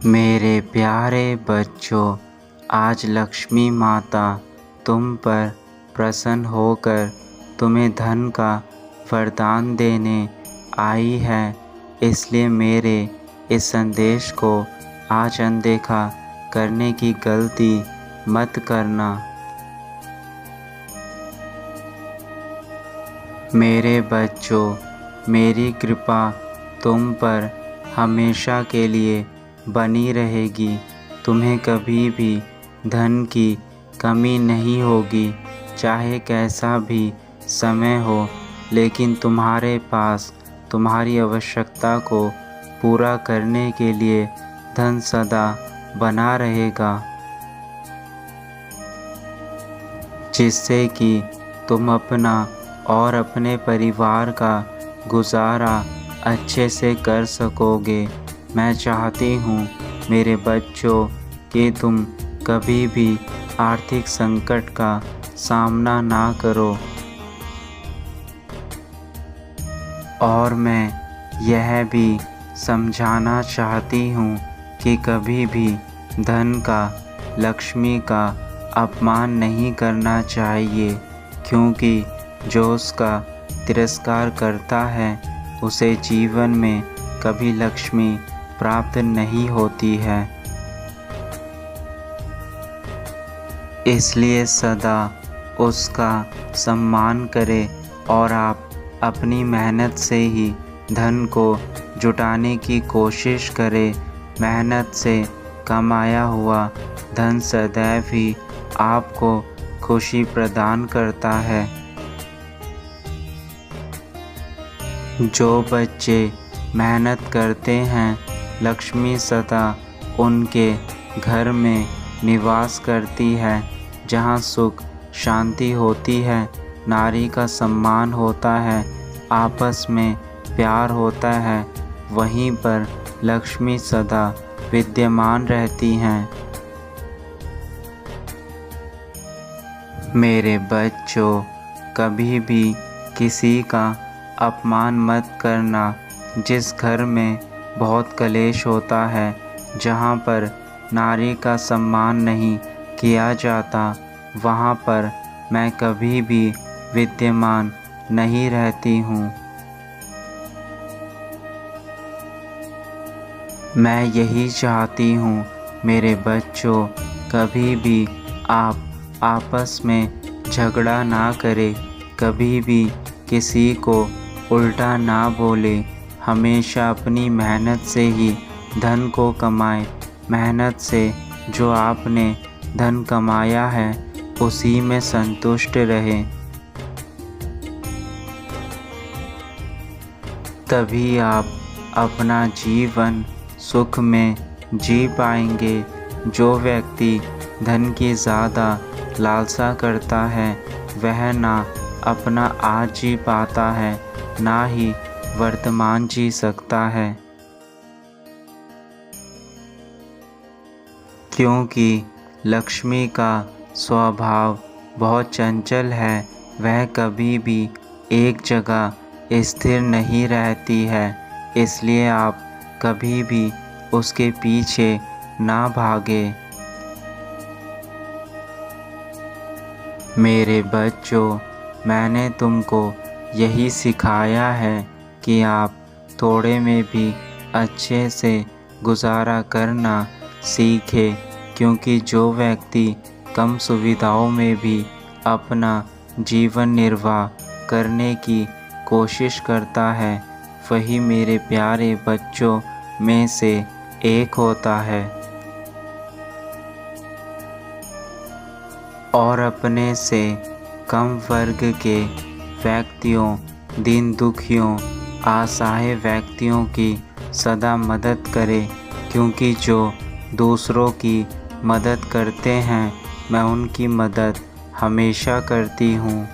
मेरे प्यारे बच्चों, आज लक्ष्मी माता तुम पर प्रसन्न होकर तुम्हें धन का वरदान देने आई है। इसलिए मेरे इस संदेश को आज अनदेखा करने की गलती मत करना। मेरे बच्चों, मेरी कृपा तुम पर हमेशा के लिए बनी रहेगी। तुम्हें कभी भी धन की कमी नहीं होगी, चाहे कैसा भी समय हो, लेकिन तुम्हारे पास तुम्हारी आवश्यकता को पूरा करने के लिए धन सदा बना रहेगा, जिससे कि तुम अपना और अपने परिवार का गुजारा अच्छे से कर सकोगे। मैं चाहती हूँ मेरे बच्चों कि तुम कभी भी आर्थिक संकट का सामना ना करो। और मैं यह भी समझाना चाहती हूँ कि कभी भी धन का, लक्ष्मी का अपमान नहीं करना चाहिए, क्योंकि जो उसका तिरस्कार करता है उसे जीवन में कभी लक्ष्मी प्राप्त नहीं होती है। इसलिए सदा उसका सम्मान करें और आप अपनी मेहनत से ही धन को जुटाने की कोशिश करें। मेहनत से कमाया हुआ धन सदैव ही आपको खुशी प्रदान करता है। जो बच्चे मेहनत करते हैं, लक्ष्मी सदा उनके घर में निवास करती है। जहाँ सुख शांति होती है, नारी का सम्मान होता है, आपस में प्यार होता है, वहीं पर लक्ष्मी सदा विद्यमान रहती हैं। मेरे बच्चों, कभी भी किसी का अपमान मत करना। जिस घर में बहुत कलेश होता है, जहाँ पर नारी का सम्मान नहीं किया जाता, वहाँ पर मैं कभी भी विद्यमान नहीं रहती हूँ। मैं यही चाहती हूँ मेरे बच्चों, कभी भी आप आपस में झगड़ा ना करें, कभी भी किसी को उल्टा ना बोले। हमेशा अपनी मेहनत से ही धन को कमाएं। मेहनत से जो आपने धन कमाया है उसी में संतुष्ट रहें। तभी आप अपना जीवन सुख में जी पाएंगे। जो व्यक्ति धन की ज़्यादा लालसा करता है, वह ना अपना आज जी पाता है, ना ही वर्तमान जी सकता है। क्योंकि लक्ष्मी का स्वभाव बहुत चंचल है, वह कभी भी एक जगह स्थिर नहीं रहती है। इसलिए आप कभी भी उसके पीछे ना भागे। मेरे बच्चों, मैंने तुमको यही सिखाया है कि आप थोड़े में भी अच्छे से गुजारा करना सीखें, क्योंकि जो व्यक्ति कम सुविधाओं में भी अपना जीवन निर्वाह करने की कोशिश करता है, वही मेरे प्यारे बच्चों में से एक होता है। और अपने से कम वर्ग के व्यक्तियों, दीन दुखियों, असहाय व्यक्तियों की सदा मदद करें, क्योंकि जो दूसरों की मदद करते हैं, मैं उनकी मदद हमेशा करती हूँ।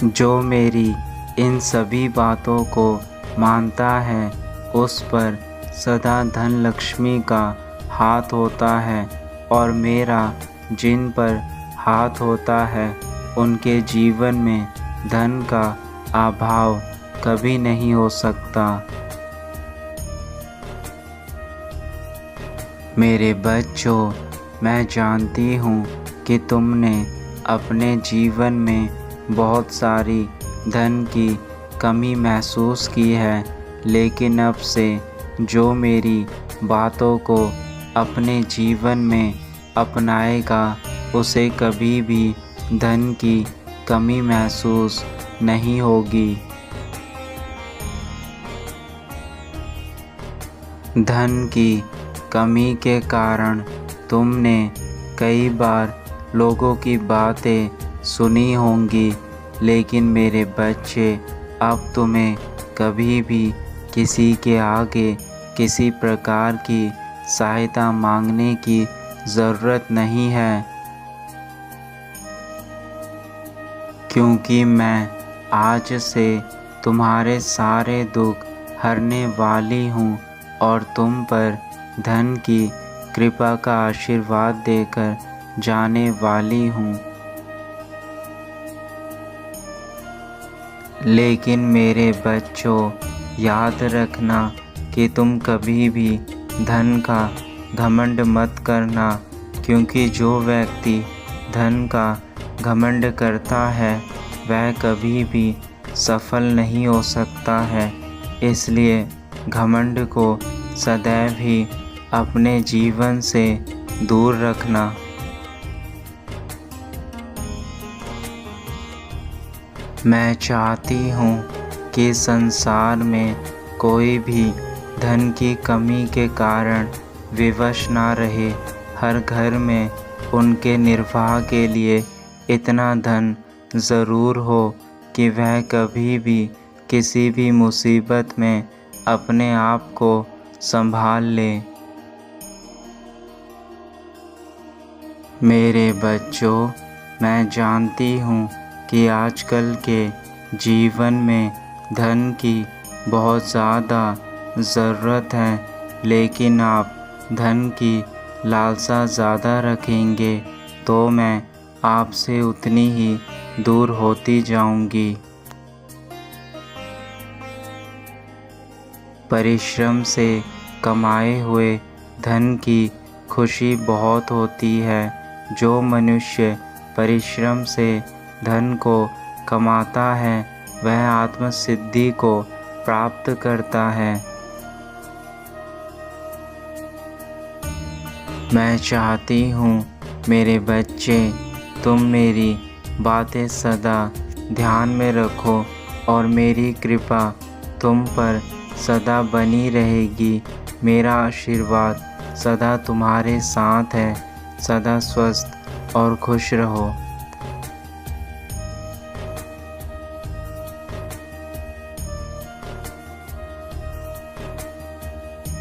जो मेरी इन सभी बातों को मानता है, उस पर सदा धन लक्ष्मी का हाथ होता है, और मेरा जिन पर हाथ होता है उनके जीवन में धन का अभाव कभी नहीं हो सकता। मेरे बच्चों, मैं जानती हूँ कि तुमने अपने जीवन में बहुत सारी धन की कमी महसूस की है, लेकिन अब से जो मेरी बातों को अपने जीवन में अपनाएगा उसे कभी भी धन की कमी महसूस नहीं होगी। धन की कमी के कारण तुमने कई बार लोगों की बातें सुनी होंगी, लेकिन मेरे बच्चे, अब तुम्हें कभी भी किसी के आगे किसी प्रकार की सहायता मांगने की ज़रूरत नहीं है, क्योंकि मैं आज से तुम्हारे सारे दुख हरने वाली हूँ और तुम पर धन की कृपा का आशीर्वाद देकर जाने वाली हूँ। लेकिन मेरे बच्चों, याद रखना कि तुम कभी भी धन का घमंड मत करना, क्योंकि जो व्यक्ति धन का घमंड करता है वह कभी भी सफल नहीं हो सकता है। इसलिए घमंड को सदैव ही अपने जीवन से दूर रखना। मैं चाहती हूँ कि संसार में कोई भी धन की कमी के कारण विवश ना रहे। हर घर में उनके निर्वाह के लिए इतना धन ज़रूर हो कि वह कभी भी किसी भी मुसीबत में अपने आप को संभाल ले। मेरे बच्चों, मैं जानती हूँ कि आजकल के जीवन में धन की बहुत ज़्यादा ज़रूरत है, लेकिन आप धन की लालसा ज़्यादा रखेंगे तो मैं आपसे उतनी ही दूर होती जाऊंगी। परिश्रम से कमाए हुए धन की खुशी बहुत होती है। जो मनुष्य परिश्रम से धन को कमाता है वह आत्मसिद्धि को प्राप्त करता है। मैं चाहती हूँ मेरे बच्चे, तुम मेरी बातें सदा ध्यान में रखो और मेरी कृपा तुम पर सदा बनी रहेगी। मेरा आशीर्वाद सदा तुम्हारे साथ है। सदा स्वस्थ और खुश रहो।